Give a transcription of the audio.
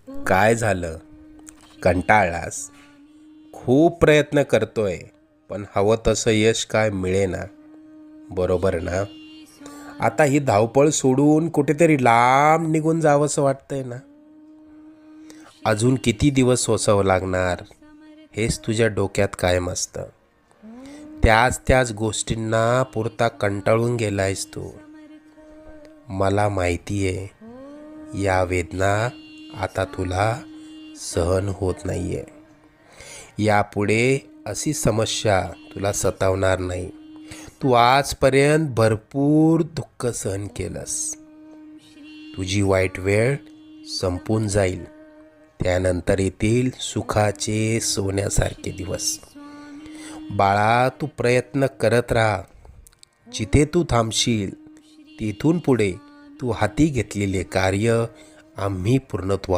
काय झालं? कंटाळलास? खूप प्रयत्न करतोय, पण हवं तसं यश काय मिळेना, बरोबर ना? आता ही धावपळ सोडून कुठेतरी लांब निघून जावंसं वाटतंय ना? अजून किती दिवस सोसावं लागणार हेच तुझ्या डोक्यात कायम असतं. त्याच त्याच गोष्टींना पुरता कंटाळून गेलायस तू. मला माहिती आहे, या वेदना आता तुला सहन होत नाहीये. यापुढे अशी समस्या तुला सतावणार नाही. तू आजपर्यंत भरपूर दुःख सहन केलंस. तुझी वाईट वेळ संपून जाईल. त्यानंतर येतील सुखाचे सोन्यासारखे दिवस. बाळा, तू प्रयत्न करत राहा. जिथे तू थांबशील तिथून पुढे तू हाती घेतलेले कार्य आम्ही पूर्णत्वास